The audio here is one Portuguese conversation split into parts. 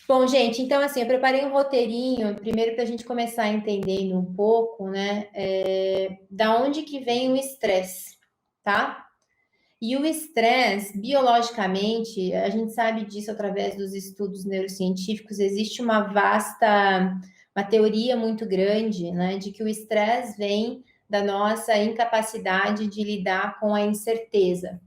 Bom, gente, então assim, eu preparei um roteirinho, primeiro para a gente começar entendendo um pouco, né, da onde que vem o estresse, tá? E o estresse, biologicamente, a gente sabe disso através dos estudos neurocientíficos, existe uma teoria muito grande, né, de que o estresse vem da nossa incapacidade de lidar com a incerteza.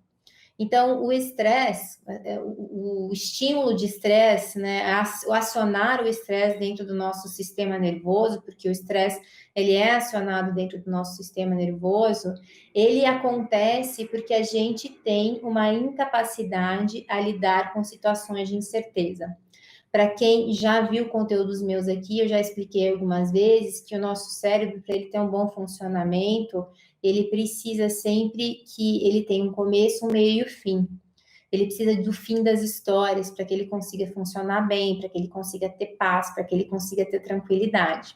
Então, o estresse, o estímulo de estresse, né, o acionar o estresse dentro do nosso sistema nervoso, porque o estresse ele é acionado dentro do nosso sistema nervoso, ele acontece porque a gente tem uma incapacidade a lidar com situações de incerteza. Para quem já viu conteúdos meus aqui, eu já expliquei algumas vezes que o nosso cérebro, para ele ter um bom funcionamento, ele precisa sempre que ele tenha um começo, um meio e um fim. Ele precisa do fim das histórias para que ele consiga funcionar bem, para que ele consiga ter paz, para que ele consiga ter tranquilidade.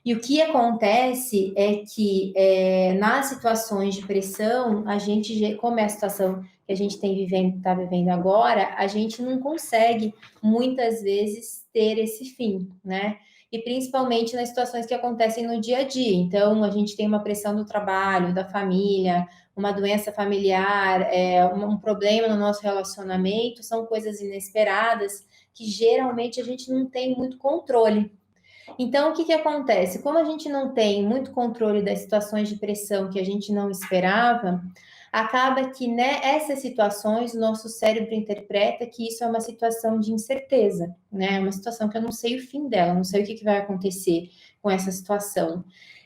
E o que acontece é que nas situações de pressão, a gente, como é a situação que a gente está vivendo agora, a gente não consegue muitas vezes ter esse fim, né? E principalmente nas situações que acontecem no dia a dia. Então, a gente tem uma pressão do trabalho, da família, uma doença familiar, um problema no nosso relacionamento, são coisas inesperadas que geralmente a gente não tem muito controle. Então, o que que acontece? Como a gente não tem muito controle das situações de pressão que a gente não esperava, acaba que nessas situações o nosso cérebro interpreta que isso é uma situação de incerteza, né? É uma situação que eu não sei o fim dela, não sei o que que vai acontecer com essa situação.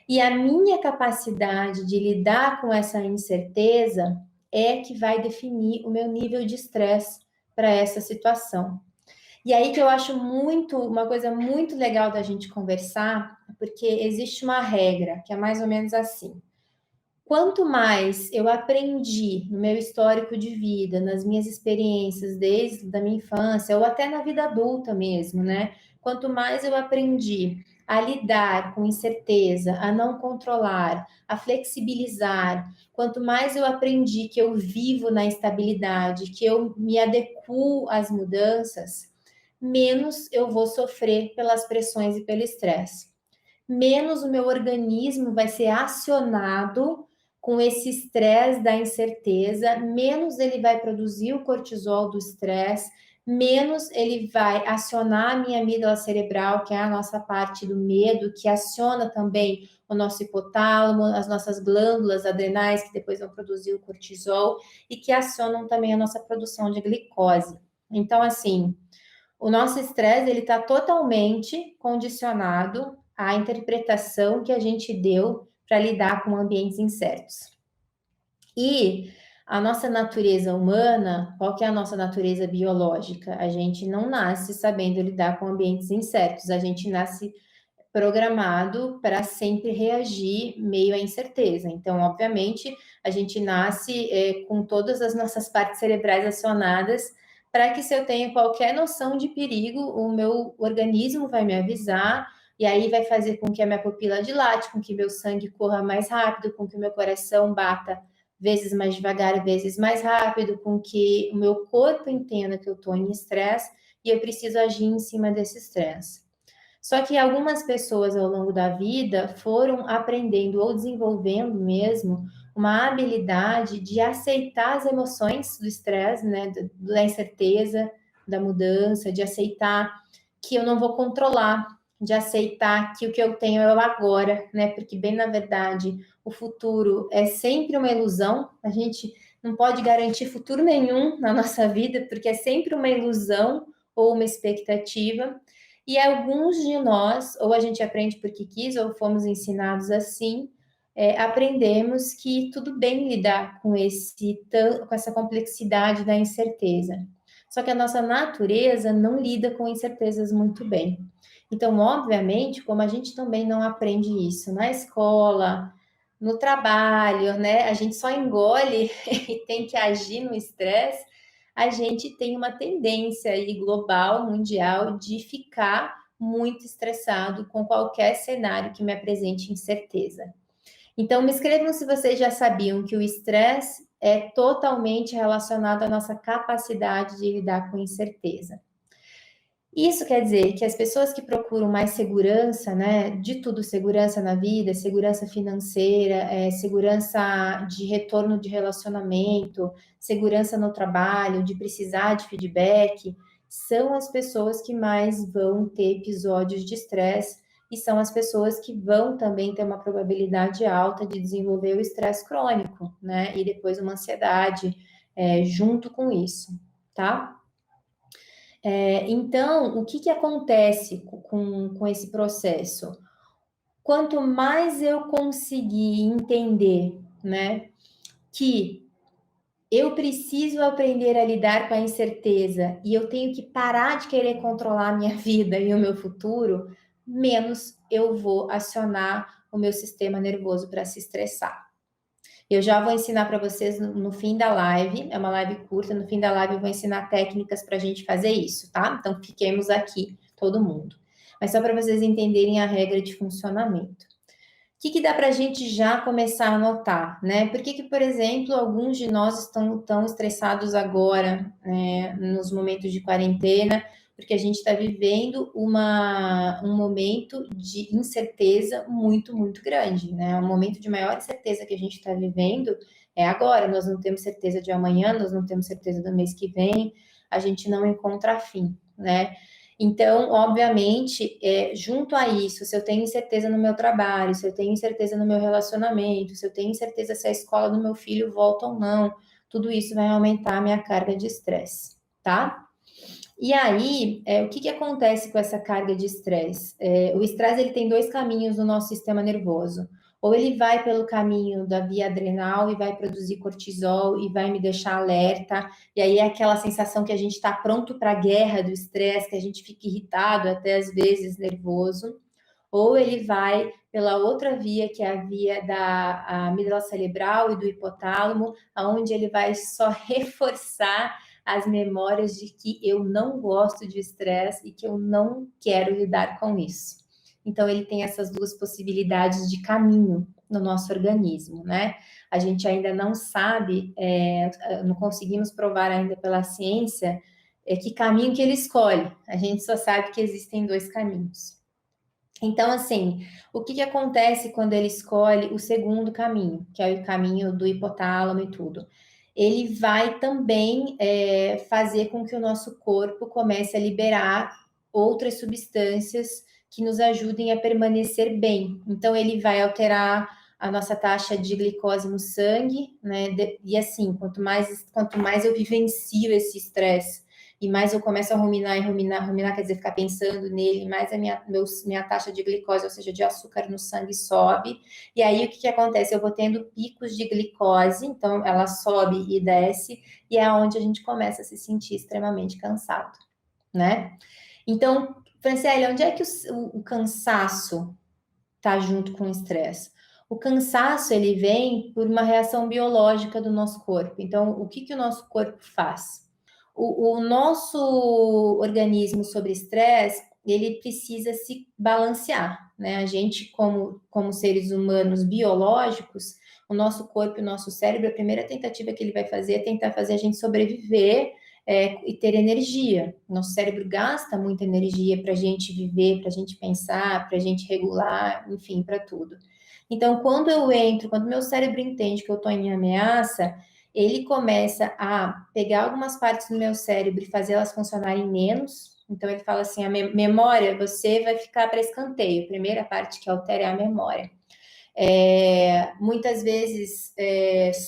E a minha capacidade de lidar com essa incerteza é que vai definir o meu nível de estresse para essa situação. E aí que eu acho uma coisa muito legal da gente conversar, porque existe uma regra que é mais ou menos assim. Quanto mais eu aprendi no meu histórico de vida, nas minhas experiências desde a minha infância ou até na vida adulta mesmo, né? Quanto mais eu aprendi a lidar com incerteza, a não controlar, a flexibilizar, quanto mais eu aprendi que eu vivo na estabilidade, que eu me adequo às mudanças, menos eu vou sofrer pelas pressões e pelo estresse. Menos o meu organismo vai ser acionado com esse estresse da incerteza, menos ele vai produzir o cortisol do estresse, menos ele vai acionar a minha amígdala cerebral, que é a nossa parte do medo, que aciona também o nosso hipotálamo, as nossas glândulas adrenais, que depois vão produzir o cortisol, e que acionam também a nossa produção de glicose. Então, assim, o nosso estresse ele está totalmente condicionado à interpretação que a gente deu para lidar com ambientes incertos. E a nossa natureza humana, qual que é a nossa natureza biológica? A gente não nasce sabendo lidar com ambientes incertos, a gente nasce programado para sempre reagir meio à incerteza. Então, obviamente, a gente nasce com todas as nossas partes cerebrais acionadas para que se eu tenho qualquer noção de perigo, o meu organismo vai me avisar e aí vai fazer com que a minha pupila dilate, com que meu sangue corra mais rápido, com que o meu coração bata vezes mais devagar, vezes mais rápido, com que o meu corpo entenda que eu estou em estresse e eu preciso agir em cima desse estresse. Só que algumas pessoas ao longo da vida foram aprendendo ou desenvolvendo mesmo uma habilidade de aceitar as emoções do estresse, né, da incerteza, da mudança, de aceitar que eu não vou controlar, de aceitar que o que eu tenho é o agora, né? Porque bem na verdade, o futuro é sempre uma ilusão. A gente não pode garantir futuro nenhum na nossa vida, porque é sempre uma ilusão ou uma expectativa. E alguns de nós, ou a gente aprende porque quis, ou fomos ensinados assim, aprendemos que tudo bem lidar com com essa complexidade da incerteza. Só que a nossa natureza não lida com incertezas muito bem. Então, obviamente, como a gente também não aprende isso na escola, no trabalho, né? A gente só engole e tem que agir no estresse, a gente tem uma tendência aí global, mundial, de ficar muito estressado com qualquer cenário que me apresente incerteza. Então, me escrevam se vocês já sabiam que o estresse é totalmente relacionado à nossa capacidade de lidar com incerteza. Isso quer dizer que as pessoas que procuram mais segurança, né, de tudo, segurança na vida, segurança financeira, segurança de retorno de relacionamento, segurança no trabalho, de precisar de feedback, são as pessoas que mais vão ter episódios de estresse e são as pessoas que vão também ter uma probabilidade alta de desenvolver o estresse crônico, né, e depois uma ansiedade, junto com isso, tá? Então, o que, que acontece com esse processo? Quanto mais eu conseguir entender, né, que eu preciso aprender a lidar com a incerteza e eu tenho que parar de querer controlar a minha vida e o meu futuro, menos eu vou acionar o meu sistema nervoso para se estressar. Eu já vou ensinar para vocês no fim da live, é uma live curta, no fim da live eu vou ensinar técnicas para a gente fazer isso, tá? Então fiquemos aqui, todo mundo. Mas só para vocês entenderem a regra de funcionamento. O que, que dá para a gente já começar a notar, né? Por que, por exemplo, alguns de nós estão tão estressados agora, né, nos momentos de quarentena? Porque a gente está vivendo um momento de incerteza muito, muito grande, né? O momento de maior incerteza que a gente está vivendo é agora. Nós não temos certeza de amanhã, nós não temos certeza do mês que vem, a gente não encontra fim, né? Então, obviamente, junto a isso, se eu tenho incerteza no meu trabalho, se eu tenho incerteza no meu relacionamento, se eu tenho incerteza se a escola do meu filho volta ou não, tudo isso vai aumentar a minha carga de estresse, tá? E aí, o que, que acontece com essa carga de estresse? O estresse ele tem dois caminhos no nosso sistema nervoso. Ou ele vai pelo caminho da via adrenal e vai produzir cortisol e vai me deixar alerta, e aí é aquela sensação que a gente está pronto para a guerra do estresse, que a gente fica irritado, até às vezes nervoso. Ou ele vai pela outra via, que é a via da amígdala cerebral e do hipotálamo, onde ele vai só reforçar as memórias de que eu não gosto de estresse e que eu não quero lidar com isso. Então, ele tem essas duas possibilidades de caminho no nosso organismo, né? A gente ainda não sabe, não conseguimos provar ainda pela ciência que caminho que ele escolhe. A gente só sabe que existem dois caminhos. Então, assim, o que, que acontece quando ele escolhe o segundo caminho, que é o caminho do hipotálamo e tudo? Ele vai também fazer com que o nosso corpo comece a liberar outras substâncias que nos ajudem a permanecer bem. Então, ele vai alterar a nossa taxa de glicose no sangue, né? E assim, quanto mais eu vivencio esse estresse, e mais eu começo a ruminar, quer dizer, ficar pensando nele, mais a minha taxa de glicose, ou seja, de açúcar no sangue sobe. E aí o que acontece? Eu vou tendo picos de glicose, então ela sobe e desce, e é onde a gente começa a se sentir extremamente cansado, né? Então, Franciele, onde é que o cansaço está junto com o estresse? O cansaço, ele vem por uma reação biológica do nosso corpo. Então, o que, que o nosso corpo faz? O nosso organismo sobre estresse, ele precisa se balancear, né? A gente, como seres humanos biológicos, o nosso corpo e o nosso cérebro, a primeira tentativa que ele vai fazer é tentar fazer a gente sobreviver e ter energia. Nosso cérebro gasta muita energia para a gente viver, para a gente pensar, para a gente regular, enfim, para tudo. Então, quando meu cérebro entende que eu estou em ameaça, ele começa a pegar algumas partes do meu cérebro e fazer elas funcionarem menos. Então, ele fala assim: a memória, você vai ficar para escanteio. A primeira parte que altera é a memória. Muitas vezes,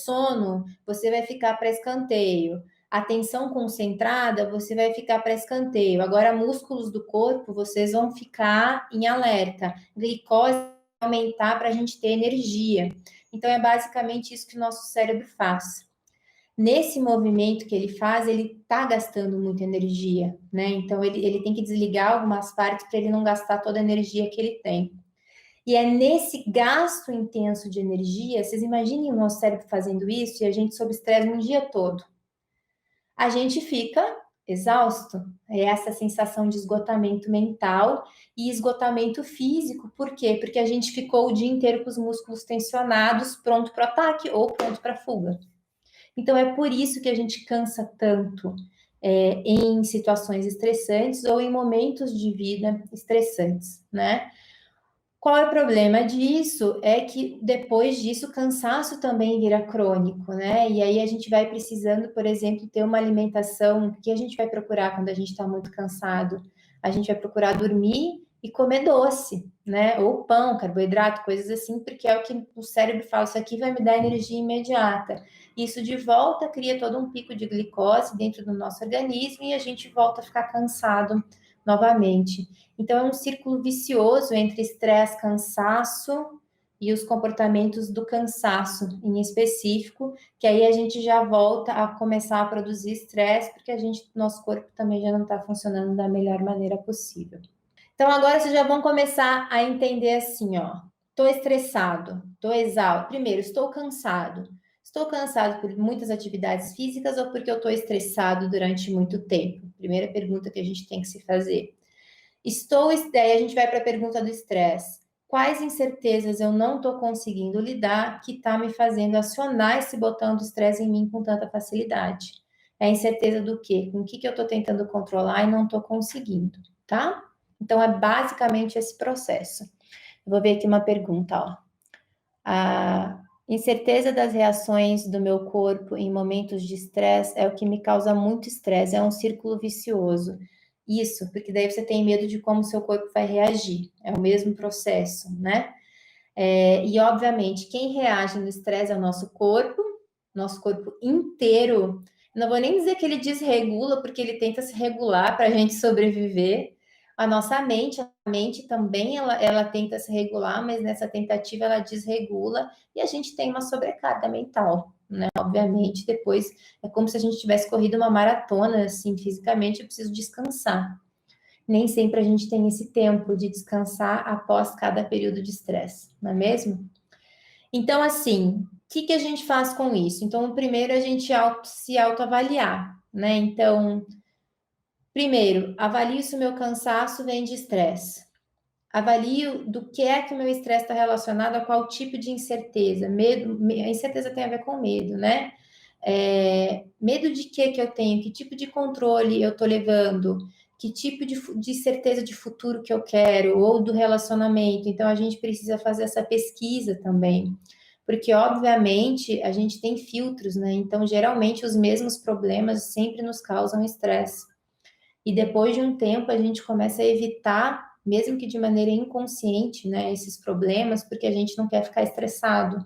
sono, você vai ficar para escanteio. Atenção concentrada, você vai ficar para escanteio. Agora, músculos do corpo, vocês vão ficar em alerta. Glicose vai aumentar para a gente ter energia. Então, é basicamente isso que o nosso cérebro faz. Nesse movimento que ele faz, ele está gastando muita energia, né? Então, ele tem que desligar algumas partes para ele não gastar toda a energia que ele tem. E é nesse gasto intenso de energia, vocês imaginem o nosso cérebro fazendo isso e a gente sob estresse um dia todo. A gente fica exausto. É essa sensação de esgotamento mental e esgotamento físico. Por quê? Porque a gente ficou o dia inteiro com os músculos tensionados, pronto para o ataque ou pronto para a fuga. Então, é por isso que a gente cansa tanto. em situações estressantes ou em momentos de vida estressantes, né? Qual é o problema disso? É que depois disso o cansaço também vira crônico, né? E aí a gente vai precisando, por exemplo, ter uma alimentação que a gente vai procurar quando a gente está muito cansado. A gente vai procurar dormir e comer doce, né? Ou pão, carboidrato, coisas assim, porque é o que o cérebro fala, isso aqui vai me dar energia imediata. Isso de volta cria todo um pico de glicose dentro do nosso organismo e a gente volta a ficar cansado novamente. Então, é um círculo vicioso entre estresse, cansaço e os comportamentos do cansaço em específico, que aí a gente já volta a começar a produzir estresse, porque nosso corpo também já não está funcionando da melhor maneira possível. Então, agora vocês já vão começar a entender assim, ó. Estou estressado, estou exausto. Primeiro, estou cansado. Estou cansado por muitas atividades físicas ou porque eu estou estressado durante muito tempo? Primeira pergunta que a gente tem que se fazer. Daí a gente vai para a pergunta do estresse. Quais incertezas eu não estou conseguindo lidar que está me fazendo acionar esse botão do estresse em mim com tanta facilidade? É a incerteza do quê? Com o que eu estou tentando controlar e não estou conseguindo, tá? Então, é basicamente esse processo. Eu vou ver aqui uma pergunta, ó. A incerteza das reações do meu corpo em momentos de estresse é o que me causa muito estresse, é um círculo vicioso. Isso, porque daí você tem medo de como seu corpo vai reagir. É o mesmo processo, né? E, obviamente, quem reage no estresse é o nosso corpo inteiro. Não vou nem dizer que ele desregula, porque ele tenta se regular para a gente sobreviver. A mente também, ela tenta se regular, mas nessa tentativa ela desregula e a gente tem uma sobrecarga mental, né? Obviamente, depois é como se a gente tivesse corrido uma maratona, assim, fisicamente, eu preciso descansar. Nem sempre a gente tem esse tempo de descansar após cada período de estresse, não é mesmo? Então, assim, o que a gente faz com isso? Então, primeiro a gente se autoavaliar, né? Então, primeiro, avalio se o meu cansaço vem de estresse. Avalio do que é que o meu estresse está relacionado a qual tipo de incerteza. Medo, a incerteza tem a ver com medo, né? Medo de que eu tenho? Que tipo de controle eu estou levando? Que tipo de certeza de futuro que eu quero? Ou do relacionamento? Então, a gente precisa fazer essa pesquisa também. Porque, obviamente, a gente tem filtros, né? Então, geralmente, os mesmos problemas sempre nos causam estresse. E depois de um tempo, a gente começa a evitar, mesmo que de maneira inconsciente, né, esses problemas, porque a gente não quer ficar estressado.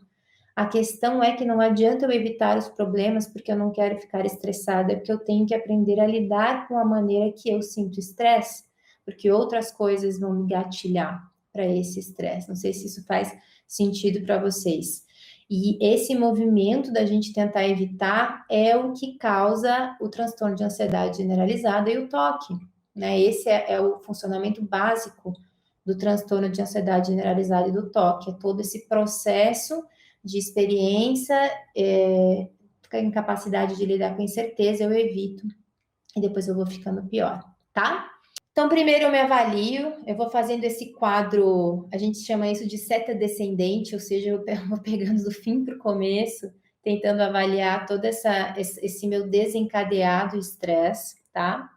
A questão é que não adianta eu evitar os problemas porque eu não quero ficar estressada, é porque eu tenho que aprender a lidar com a maneira que eu sinto estresse, porque outras coisas vão me gatilhar para esse estresse. Não sei se isso faz sentido para vocês. E esse movimento da gente tentar evitar é o que causa o transtorno de ansiedade generalizada e o toque, né? Esse é o funcionamento básico do transtorno de ansiedade generalizada e do toque, é todo esse processo de experiência, incapacidade de lidar com incerteza, eu evito e depois eu vou ficando pior, tá? Então, primeiro eu me avalio, eu vou fazendo esse quadro, a gente chama isso de seta descendente, ou seja, eu vou pegando do fim para o começo, tentando avaliar todo esse meu desencadeado estresse, tá?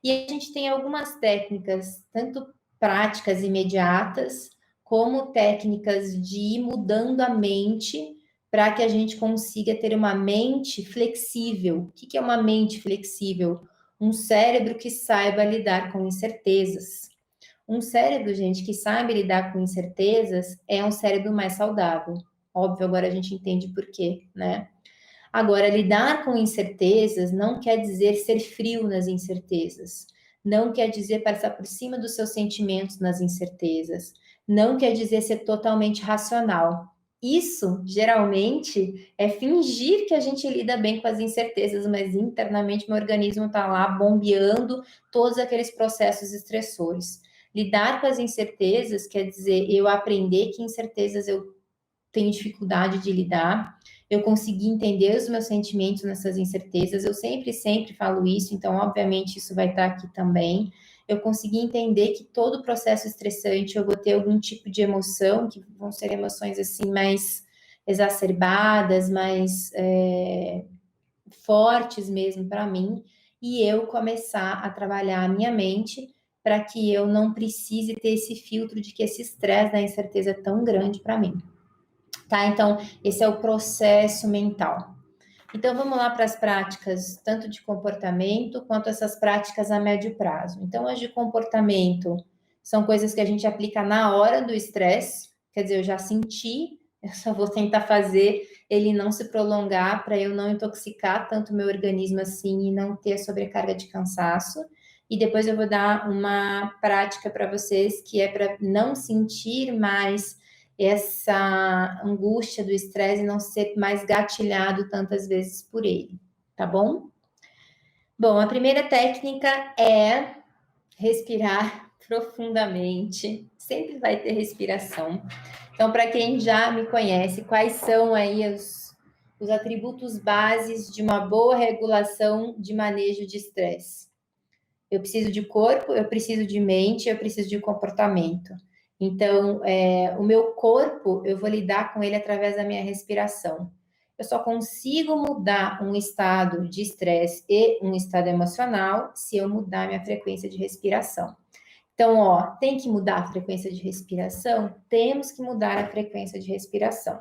E a gente tem algumas técnicas, tanto práticas imediatas, como técnicas de ir mudando a mente para que a gente consiga ter uma mente flexível. O que é uma mente flexível? Um cérebro que saiba lidar com incertezas. Um cérebro, gente, que sabe lidar com incertezas é um cérebro mais saudável. Óbvio, agora a gente entende por quê, né? Agora, lidar com incertezas não quer dizer ser frio nas incertezas, não quer dizer passar por cima dos seus sentimentos nas incertezas, não quer dizer ser totalmente racional. Isso, geralmente, é fingir que a gente lida bem com as incertezas, mas internamente meu organismo está lá bombeando todos aqueles processos estressores. Lidar com as incertezas quer dizer eu aprender que incertezas eu tenho dificuldade de lidar, eu consegui entender os meus sentimentos nessas incertezas, eu sempre falo isso, então, obviamente, isso vai estar aqui também. Eu consegui entender que todo processo estressante eu vou ter algum tipo de emoção, que vão ser emoções assim mais exacerbadas, mais fortes mesmo para mim, e eu começar a trabalhar a minha mente para que eu não precise ter esse filtro de que esse estresse da incerteza é tão grande para mim, tá? Então, esse é o processo mental. Então, vamos lá para as práticas, tanto de comportamento, quanto essas práticas a médio prazo. Então, as de comportamento são coisas que a gente aplica na hora do estresse, quer dizer, eu já senti, eu só vou tentar fazer ele não se prolongar para eu não intoxicar tanto o meu organismo assim e não ter a sobrecarga de cansaço. E depois eu vou dar uma prática para vocês que é para não sentir mais essa angústia do estresse e não ser mais gatilhado tantas vezes por ele, tá bom? Bom, a primeira técnica é respirar profundamente. Sempre vai ter respiração. Então, para quem já me conhece, quais são aí os atributos bases de uma boa regulação de manejo de estresse? Eu preciso de corpo, eu preciso de mente, eu preciso de comportamento. Então, o meu corpo, eu vou lidar com ele através da minha respiração. Eu só consigo mudar um estado de estresse e um estado emocional se eu mudar minha frequência de respiração. Então, ó, tem que mudar a frequência de respiração? Temos que mudar a frequência de respiração.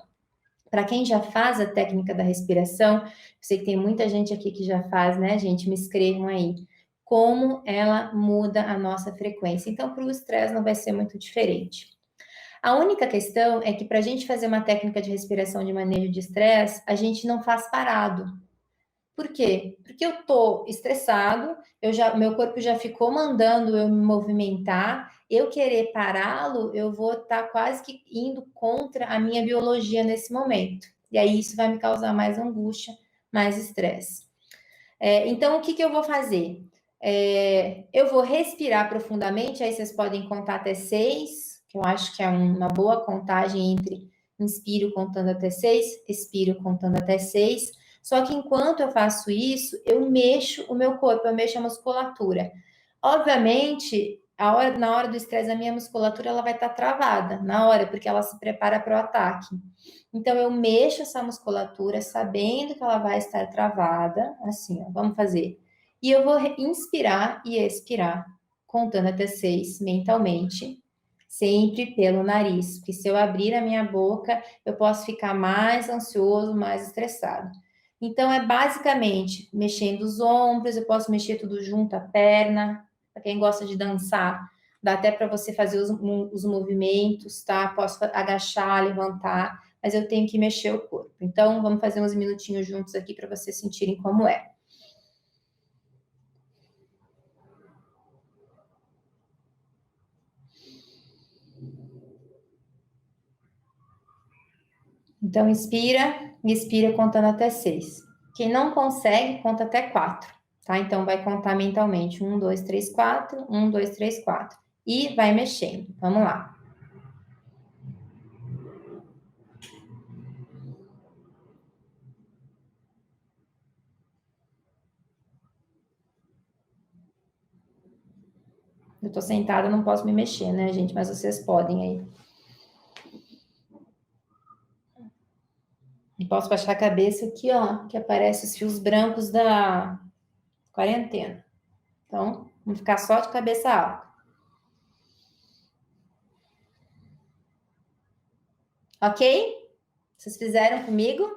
Para quem já faz a técnica da respiração, eu sei que tem muita gente aqui que já faz, né, gente? Me escrevam aí como ela muda a nossa frequência. Então, para o estresse não vai ser muito diferente. A única questão é que para a gente fazer uma técnica de respiração de manejo de estresse, a gente não faz parado. Por quê? Porque eu tô estressado, meu corpo já ficou mandando eu me movimentar, eu querer pará-lo, eu vou estar quase que indo contra a minha biologia nesse momento. E aí isso vai me causar mais angústia, mais estresse. Então, o que eu vou fazer? Eu vou respirar profundamente, aí vocês podem contar até 6, que eu acho que é uma boa contagem entre inspiro contando até 6, expiro contando até 6. Só que enquanto eu faço isso, eu mexo o meu corpo, eu mexo a musculatura. Obviamente, na hora do estresse, a minha musculatura ela vai estar travada na hora, porque ela se prepara para o ataque. Então, eu mexo essa musculatura sabendo que ela vai estar travada, assim, ó, vamos fazer. E eu vou inspirar e expirar, contando até 6 mentalmente, sempre pelo nariz, porque se eu abrir a minha boca, eu posso ficar mais ansioso, mais estressado. Então, é basicamente mexendo os ombros, eu posso mexer tudo junto, a perna, para quem gosta de dançar, dá até para você fazer os movimentos, tá? Posso agachar, levantar, mas eu tenho que mexer o corpo. Então, vamos fazer uns minutinhos juntos aqui para vocês sentirem como é. Então, inspira e expira contando até 6. Quem não consegue, conta até 4, tá? Então, vai contar mentalmente. 1, 2, 3, 4. 1, 2, 3, 4. E vai mexendo. Vamos lá. Eu tô sentada, não posso me mexer, né, gente? Mas vocês podem aí. E posso baixar a cabeça aqui, ó, que aparece os fios brancos da quarentena. Então, vamos ficar só de cabeça alta. Ok? Vocês fizeram comigo?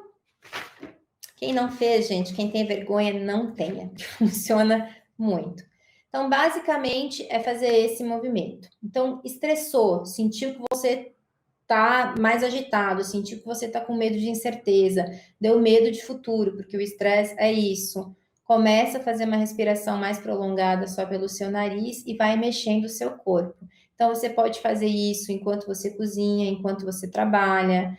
Quem não fez, gente, quem tem vergonha, não tenha. Funciona muito. Então, basicamente, é fazer esse movimento. Então, estressou, sentiu que você tá mais agitado, sentiu que você tá com medo de incerteza, deu medo de futuro, porque o estresse é isso. Começa a fazer uma respiração mais prolongada só pelo seu nariz e vai mexendo o seu corpo. Então, você pode fazer isso enquanto você cozinha, enquanto você trabalha,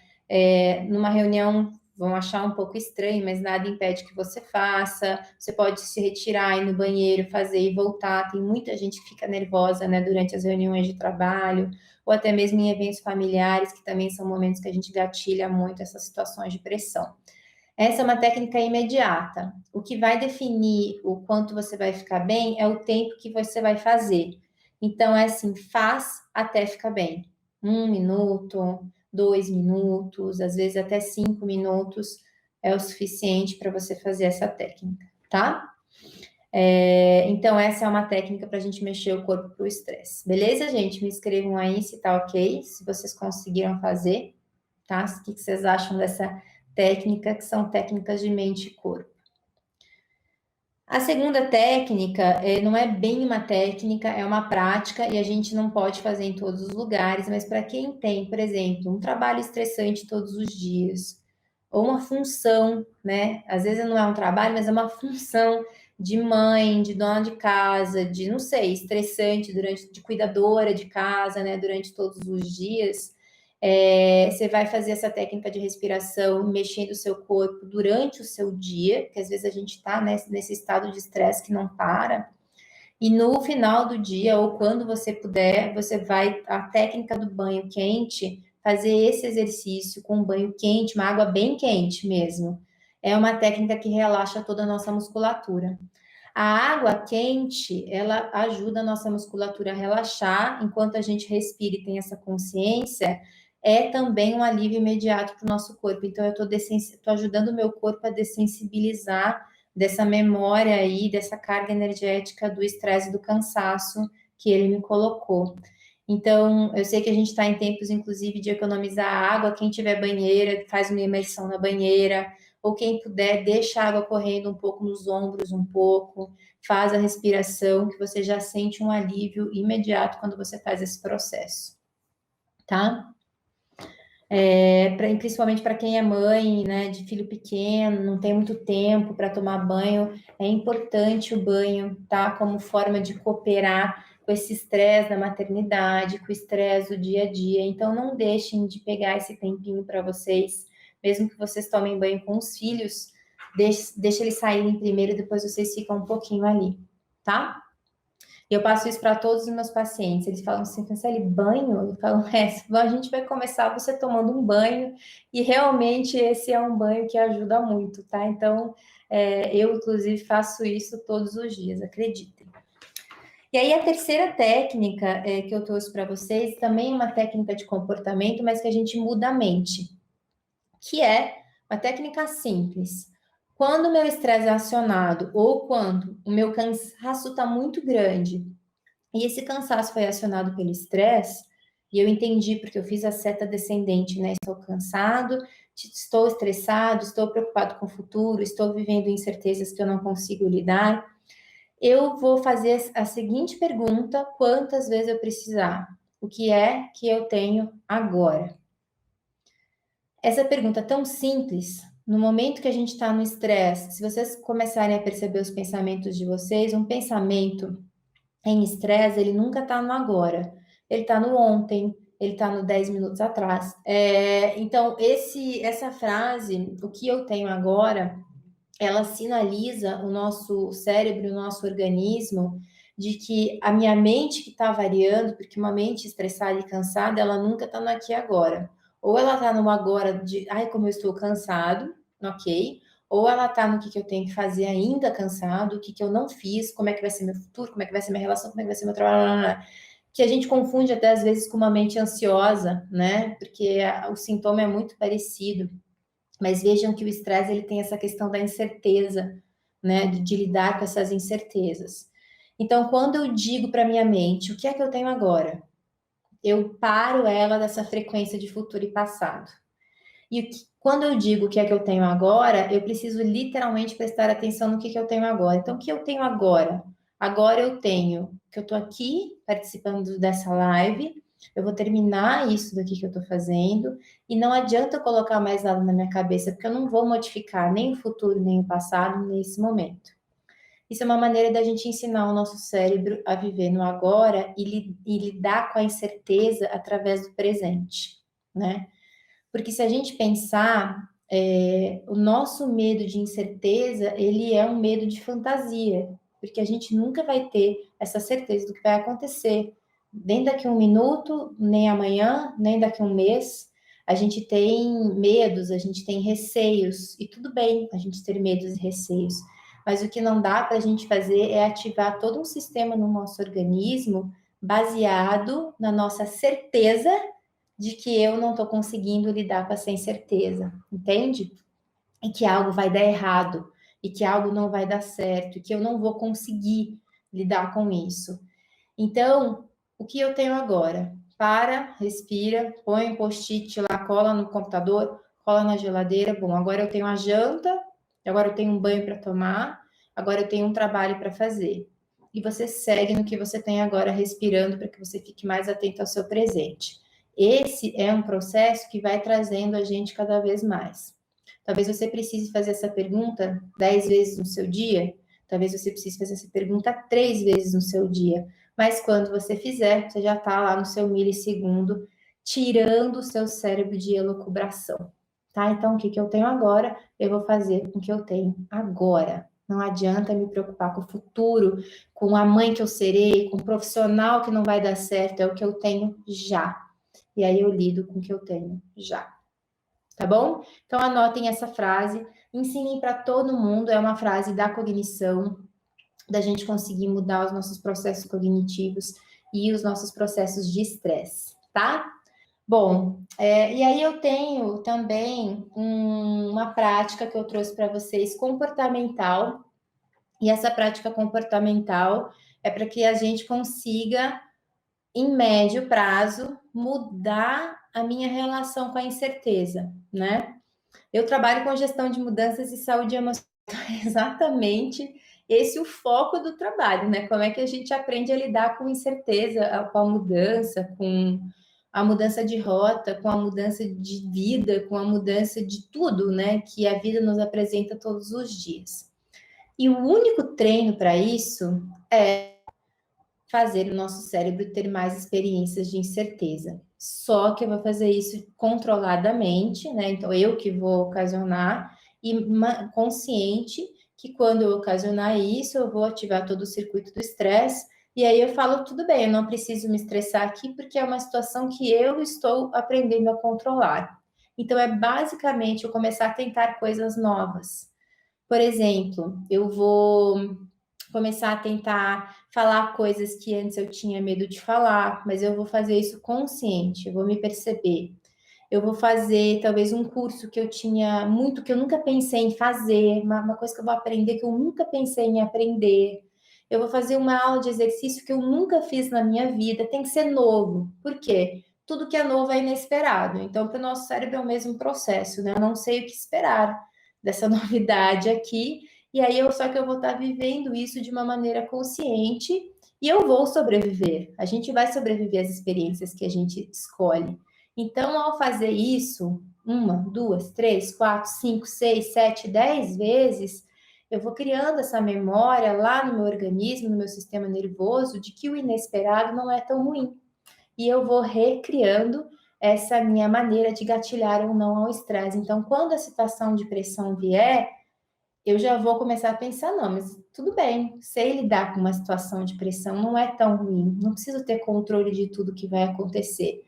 numa reunião. Vão achar um pouco estranho, mas nada impede que você faça. Você pode se retirar, ir no banheiro, fazer e voltar. Tem muita gente que fica nervosa, né, durante as reuniões de trabalho ou até mesmo em eventos familiares, que também são momentos que a gente gatilha muito essas situações de pressão. Essa é uma técnica imediata. O que vai definir o quanto você vai ficar bem é o tempo que você vai fazer. Então, é assim, faz até ficar bem. 1 minuto, 2 minutos, às vezes até 5 minutos é o suficiente para você fazer essa técnica, tá? Então, essa é uma técnica para a gente mexer o corpo para o estresse. Beleza, gente? Me escrevam aí se tá ok, se vocês conseguiram fazer, tá? O que vocês acham dessa técnica, que são técnicas de mente e corpo. A segunda técnica não é bem uma técnica, é uma prática e a gente não pode fazer em todos os lugares, mas para quem tem, por exemplo, um trabalho estressante todos os dias, ou uma função, né? Às vezes não é um trabalho, mas é uma função de mãe, de dona de casa, de, não sei, estressante de cuidadora de casa, né? Durante todos os dias. Você vai fazer essa técnica de respiração, mexendo o seu corpo durante o seu dia, que às vezes a gente está nesse estado de estresse que não para. E no final do dia, ou quando você puder, você vai, a técnica do banho quente, fazer esse exercício com um banho quente, uma água bem quente mesmo. É uma técnica que relaxa toda a nossa musculatura. A água quente, ela ajuda a nossa musculatura a relaxar, enquanto a gente respira e tem essa consciência, é também um alívio imediato para o nosso corpo. Então, eu estou ajudando o meu corpo a dessensibilizar dessa memória aí, dessa carga energética do estresse e do cansaço que ele me colocou. Então, eu sei que a gente está em tempos, inclusive, de economizar água. Quem tiver banheira, faz uma imersão na banheira, ou quem puder, deixa a água correndo um pouco nos ombros, um pouco, faz a respiração, que você já sente um alívio imediato quando você faz esse processo, tá? Principalmente para quem é mãe, né, de filho pequeno, não tem muito tempo para tomar banho, é importante o banho, tá? Como forma de cooperar com esse estresse da maternidade, com o estresse do dia a dia. Então, não deixem de pegar esse tempinho para vocês, mesmo que vocês tomem banho com os filhos, deixa eles saírem primeiro, depois vocês ficam um pouquinho ali, tá? E eu passo isso para todos os meus pacientes. Eles falam assim, Franciele, banho? Eu falo, a gente vai começar você tomando um banho, e realmente esse é um banho que ajuda muito, tá? Então, eu, inclusive, faço isso todos os dias, acreditem. E aí, a terceira técnica que eu trouxe para vocês, também é uma técnica de comportamento, mas que a gente muda a mente, que é uma técnica simples. Quando o meu estresse é acionado ou quando o meu cansaço está muito grande, e esse cansaço foi acionado pelo estresse, e eu entendi porque eu fiz a seta descendente, né? Estou cansado, estou estressado, estou preocupado com o futuro, estou vivendo incertezas que eu não consigo lidar. Eu vou fazer a seguinte pergunta: quantas vezes eu precisar? O que é que eu tenho agora? Essa pergunta tão simples, no momento que a gente está no estresse, se vocês começarem a perceber os pensamentos de vocês, um pensamento em estresse, ele nunca está no agora. Ele está no ontem, ele está no 10 minutos atrás. Então, essa frase, o que eu tenho agora, ela sinaliza o nosso cérebro, o nosso organismo, de que a minha mente que está variando, porque uma mente estressada e cansada, ela nunca está no aqui e agora. Ou ela está no agora de, ai, como eu estou cansado, ok? Ou ela está no que eu tenho que fazer ainda cansado, o que eu não fiz, como é que vai ser meu futuro, como é que vai ser minha relação, como é que vai ser meu trabalho, blá, blá, blá. Que a gente confunde até às vezes com uma mente ansiosa, né? Porque o sintoma é muito parecido. Mas vejam que o estresse ele tem essa questão da incerteza, né? De lidar com essas incertezas. Então, quando eu digo para minha mente, o que é que eu tenho agora? Eu paro ela dessa frequência de futuro e passado. E quando eu digo o que é que eu tenho agora, eu preciso literalmente prestar atenção no que eu tenho agora. Então, o que eu tenho agora? Agora eu tenho que eu estou aqui participando dessa live, eu vou terminar isso daqui que eu estou fazendo, e não adianta eu colocar mais nada na minha cabeça, porque eu não vou modificar nem o futuro, nem o passado nesse momento. Isso é uma maneira da gente ensinar o nosso cérebro a viver no agora e lidar com a incerteza através do presente, né? Porque se a gente pensar, o nosso medo de incerteza, ele é um medo de fantasia, porque a gente nunca vai ter essa certeza do que vai acontecer. Nem daqui a um minuto, nem amanhã, nem daqui a um mês. A gente tem medos, a gente tem receios, e tudo bem a gente ter medos e receios. Mas o que não dá para a gente fazer é ativar todo um sistema no nosso organismo baseado na nossa certeza de que eu não estou conseguindo lidar com essa incerteza, entende? E que algo vai dar errado, e que algo não vai dar certo, e que eu não vou conseguir lidar com isso. Então, o que eu tenho agora? Para, respira, põe um post-it lá, cola no computador, cola na geladeira. Bom, agora eu tenho a janta, agora eu tenho um banho para tomar, agora eu tenho um trabalho para fazer. E você segue no que você tem agora, respirando, para que você fique mais atento ao seu presente. Esse é um processo que vai trazendo a gente cada vez mais. Talvez você precise fazer essa pergunta 10 vezes no seu dia, talvez você precise fazer essa pergunta 3 vezes no seu dia. Mas quando você fizer, você já está lá no seu milissegundo, tirando o seu cérebro de elucubração, tá? Então, o que eu tenho agora, eu vou fazer com o que eu tenho agora. Não adianta me preocupar com o futuro, com a mãe que eu serei, com o profissional que não vai dar certo, é o que eu tenho já. E aí eu lido com o que eu tenho já. Tá bom? Então anotem essa frase, ensinem para todo mundo, é uma frase da cognição, da gente conseguir mudar os nossos processos cognitivos e os nossos processos de estresse, tá? Bom, e aí eu tenho também uma prática que eu trouxe para vocês, comportamental, e essa prática comportamental é para que a gente consiga, em médio prazo, mudar a minha relação com a incerteza, né? Eu trabalho com gestão de mudanças e saúde emocional, exatamente esse é o foco do trabalho, né? Como é que a gente aprende a lidar com incerteza, com a mudança de rota, com a mudança de vida, com a mudança de tudo, né? Que a vida nos apresenta todos os dias. E o único treino para isso é fazer o nosso cérebro ter mais experiências de incerteza. Só que eu vou fazer isso controladamente, né? Então, eu que vou ocasionar e consciente que quando eu ocasionar isso, eu vou ativar todo o circuito do estresse. E aí eu falo, tudo bem, eu não preciso me estressar aqui, porque é uma situação que eu estou aprendendo a controlar. Então, é basicamente eu começar a tentar coisas novas. Por exemplo, eu vou começar a tentar falar coisas que antes eu tinha medo de falar, mas eu vou fazer isso consciente, eu vou me perceber. Eu vou fazer talvez um curso que eu tinha muito, que eu nunca pensei em fazer, uma coisa que eu vou aprender que eu nunca pensei em aprender. Eu vou fazer uma aula de exercício que eu nunca fiz na minha vida, tem que ser novo. Por quê? Tudo que é novo é inesperado. Então, para o nosso cérebro é o mesmo processo, né? Eu não sei o que esperar dessa novidade aqui. E aí, só que eu vou estar vivendo isso de uma maneira consciente e eu vou sobreviver. A gente vai sobreviver às experiências que a gente escolhe. Então, ao fazer isso, 1, 2, 3, 4, 5, 6, 7, 10 vezes, eu vou criando essa memória lá no meu organismo, no meu sistema nervoso, de que o inesperado não é tão ruim. E eu vou recriando essa minha maneira de gatilhar ou não ao estresse. Então, quando a situação de pressão vier, eu já vou começar a pensar, não, mas tudo bem, sei lidar com uma situação de pressão, não é tão ruim, não preciso ter controle de tudo que vai acontecer.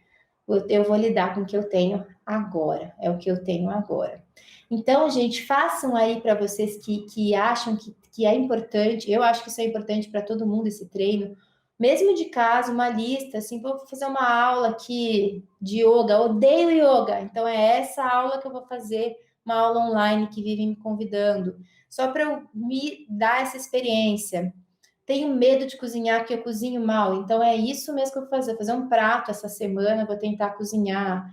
Eu vou lidar com o que eu tenho agora, é o que eu tenho agora. Então, gente, façam aí para vocês que acham que é importante, eu acho que isso é importante para todo mundo, esse treino, mesmo de casa, uma lista, assim, vou fazer uma aula aqui de yoga, odeio yoga, então é essa aula que eu vou fazer, uma aula online que vivem me convidando, só para eu me dar essa experiência. Tenho medo de cozinhar porque eu cozinho mal, então é isso mesmo que eu vou fazer um prato essa semana, vou tentar cozinhar.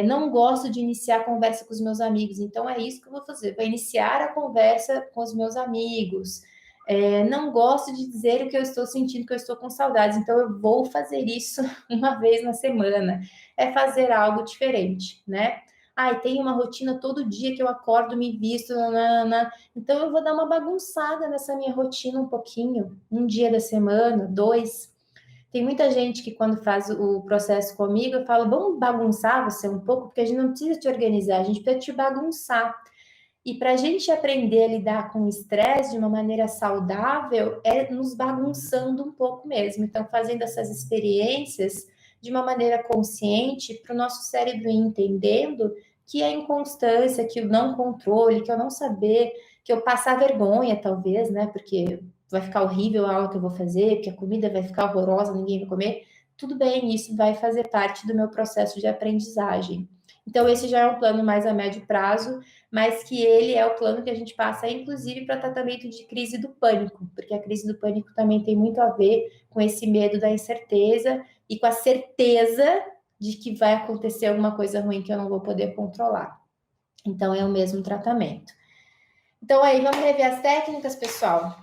Não gosto de iniciar a conversa com os meus amigos, então é isso que eu vou fazer, vou iniciar a conversa com os meus amigos. Não gosto de dizer o que eu estou sentindo, que eu estou com saudades, então eu vou fazer isso uma vez na semana. É fazer algo diferente, né? E tem uma rotina todo dia que eu acordo, me visto, nanana. Então eu vou dar uma bagunçada nessa minha rotina um pouquinho, um dia da semana, 2. Tem muita gente que quando faz o processo comigo, eu falo, vamos bagunçar você um pouco, porque a gente não precisa te organizar, a gente precisa te bagunçar. E para a gente aprender a lidar com o estresse de uma maneira saudável, é nos bagunçando um pouco mesmo. Então, fazendo essas experiências de uma maneira consciente, para o nosso cérebro ir entendendo que a inconstância, que o não controle, que eu não saber, que eu passar vergonha, talvez, né? Porque vai ficar horrível a aula que eu vou fazer, que a comida vai ficar horrorosa, ninguém vai comer. Tudo bem, isso vai fazer parte do meu processo de aprendizagem. Então, esse já é um plano mais a médio prazo, mas que ele é o plano que a gente passa, inclusive, para tratamento de crise do pânico, porque a crise do pânico também tem muito a ver com esse medo da incerteza e com a certeza de que vai acontecer alguma coisa ruim que eu não vou poder controlar. Então, é o mesmo tratamento. Então, aí, vamos rever as técnicas, pessoal?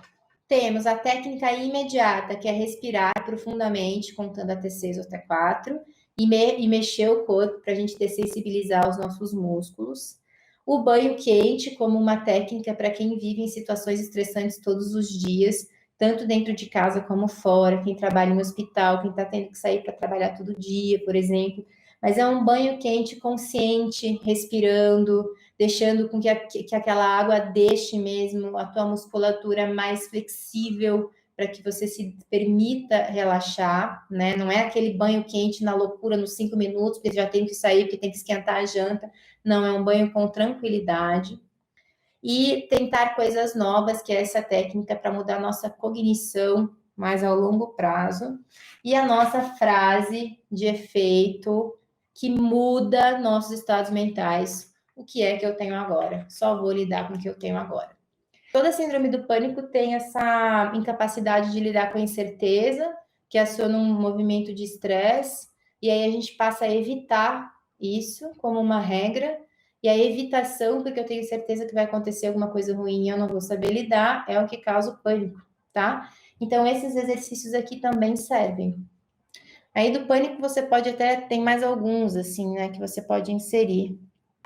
Temos a técnica imediata, que é respirar profundamente, contando até 6 ou até 4, e mexer o corpo para a gente dessensibilizar os nossos músculos. O banho quente, como uma técnica para quem vive em situações estressantes todos os dias, tanto dentro de casa como fora, quem trabalha em hospital, quem está tendo que sair para trabalhar todo dia, por exemplo. Mas é um banho quente consciente, respirando, deixando com que aquela água deixe mesmo a tua musculatura mais flexível para que você se permita relaxar, né? Não é aquele banho quente na loucura nos 5 minutos, porque já tem que sair, porque tem que esquentar a janta. Não, é um banho com tranquilidade. E tentar coisas novas, que é essa técnica para mudar a nossa cognição mais ao longo prazo. E a nossa frase de efeito que muda nossos estados mentais. O que é que eu tenho agora? Só vou lidar com o que eu tenho agora. Toda síndrome do pânico tem essa incapacidade de lidar com a incerteza, que aciona um movimento de estresse, e aí a gente passa a evitar isso como uma regra, e a evitação, porque eu tenho certeza que vai acontecer alguma coisa ruim e eu não vou saber lidar, é o que causa o pânico, tá? Então, esses exercícios aqui também servem. Aí do pânico você pode até, tem mais alguns, assim, né, que você pode inserir.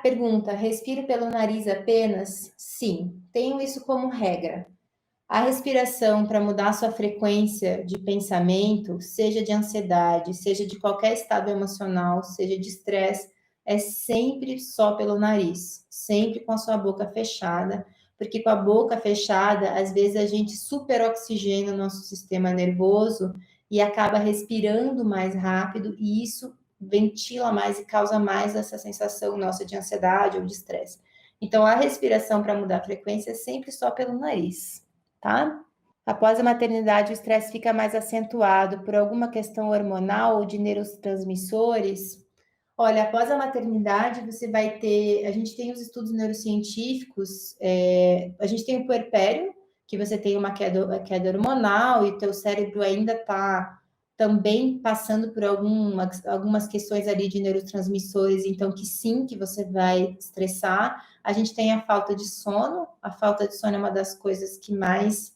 Pergunta: respiro pelo nariz apenas? Sim, tenho isso como regra. A respiração para mudar a sua frequência de pensamento, seja de ansiedade, seja de qualquer estado emocional, seja de estresse, é sempre só pelo nariz, sempre com a sua boca fechada, porque com a boca fechada, às vezes a gente superoxigena o nosso sistema nervoso e acaba respirando mais rápido, e isso ventila mais e causa mais essa sensação nossa de ansiedade ou de estresse. Então, a respiração para mudar a frequência é sempre só pelo nariz, tá? Após a maternidade, o estresse fica mais acentuado por alguma questão hormonal ou de neurotransmissores. Olha, após a maternidade, você vai ter. A gente tem os estudos neurocientíficos, a gente tem o puerpério, que você tem uma queda hormonal e o teu cérebro ainda está também passando por algumas questões ali de neurotransmissores, então que sim, que você vai estressar. A gente tem a falta de sono é uma das coisas que mais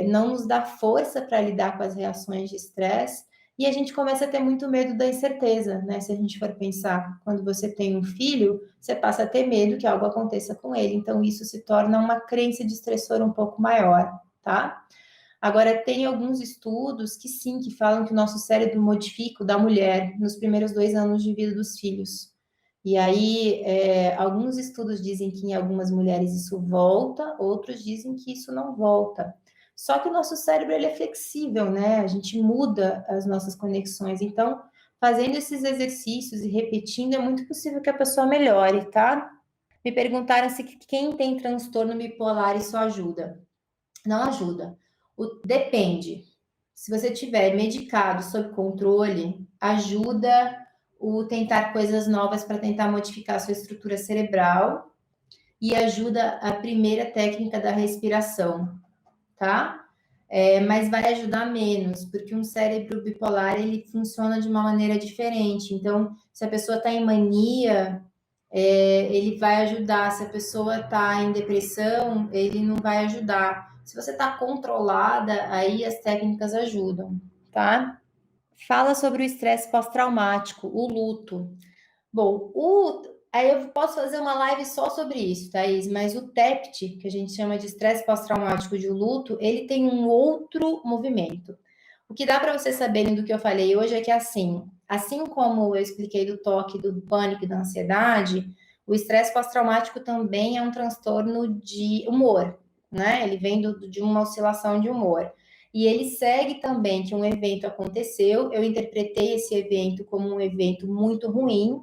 não nos dá força para lidar com as reações de estresse, e a gente começa a ter muito medo da incerteza, né? Se a gente for pensar, quando você tem um filho, você passa a ter medo que algo aconteça com ele, então isso se torna uma crença de estressor um pouco maior, tá? Agora, tem alguns estudos que sim, que falam que o nosso cérebro modifica o da mulher nos primeiros 2 anos de vida dos filhos. E aí, alguns estudos dizem que em algumas mulheres isso volta, outros dizem que isso não volta. Só que o nosso cérebro ele é flexível, né? A gente muda as nossas conexões. Então, fazendo esses exercícios e repetindo, é muito possível que a pessoa melhore, tá? Me perguntaram se quem tem transtorno bipolar isso ajuda. Não ajuda. Depende. Se você tiver medicado, sob controle, ajuda o tentar coisas novas para tentar modificar a sua estrutura cerebral e ajuda a primeira técnica da respiração, tá? Mas vai ajudar menos, porque um cérebro bipolar ele funciona de uma maneira diferente. Então, se a pessoa está em mania, ele vai ajudar. Se a pessoa está em depressão, ele não vai ajudar. Se você está controlada, aí as técnicas ajudam, tá? Fala sobre o estresse pós-traumático, o luto. Bom, aí eu posso fazer uma live só sobre isso, Thaís, mas o TEPT, que a gente chama de estresse pós-traumático de luto, ele tem um outro movimento. O que dá para vocês saberem do que eu falei hoje é que assim como eu expliquei do toque, do pânico e da ansiedade, o estresse pós-traumático também é um transtorno de humor, né? Ele vem de uma oscilação de humor. E ele segue também que um evento aconteceu, eu interpretei esse evento como um evento muito ruim,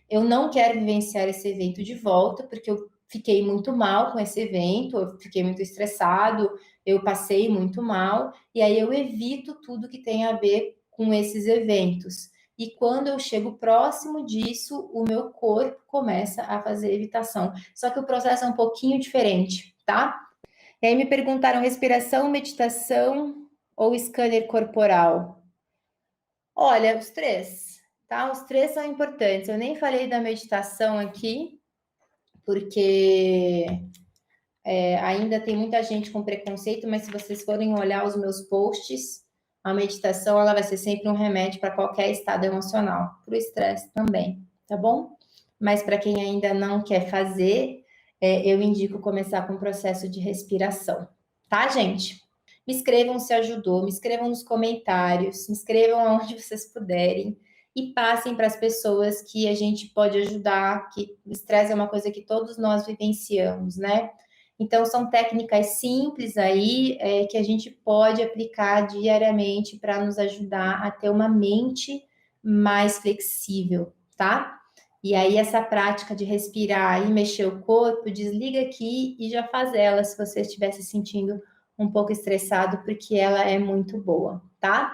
eu não quero vivenciar esse evento de volta, porque eu fiquei muito mal com esse evento, eu fiquei muito estressado, eu passei muito mal, e aí eu evito tudo que tem a ver com esses eventos. e quando eu chego próximo disso, o meu corpo começa a fazer evitação. Só que o processo é um pouquinho diferente, tá? E aí me perguntaram respiração, meditação ou scanner corporal? Olha, os três, tá? Os três são importantes. Eu nem falei da meditação aqui, porque ainda tem muita gente com preconceito, mas se vocês forem olhar os meus posts, a meditação ela vai ser sempre um remédio para qualquer estado emocional, para o estresse também, tá bom? Mas para quem ainda não quer fazer, eu indico começar com o processo de respiração, tá, gente? Me escrevam se ajudou, me escrevam nos comentários, me escrevam aonde vocês puderem e passem para as pessoas que a gente pode ajudar, que o estresse é uma coisa que todos nós vivenciamos, né? Então, são técnicas simples aí que a gente pode aplicar diariamente para nos ajudar a ter uma mente mais flexível, tá? E aí, essa prática de respirar e mexer o corpo, desliga aqui e já faz ela se você estiver se sentindo um pouco estressado, porque ela é muito boa, tá?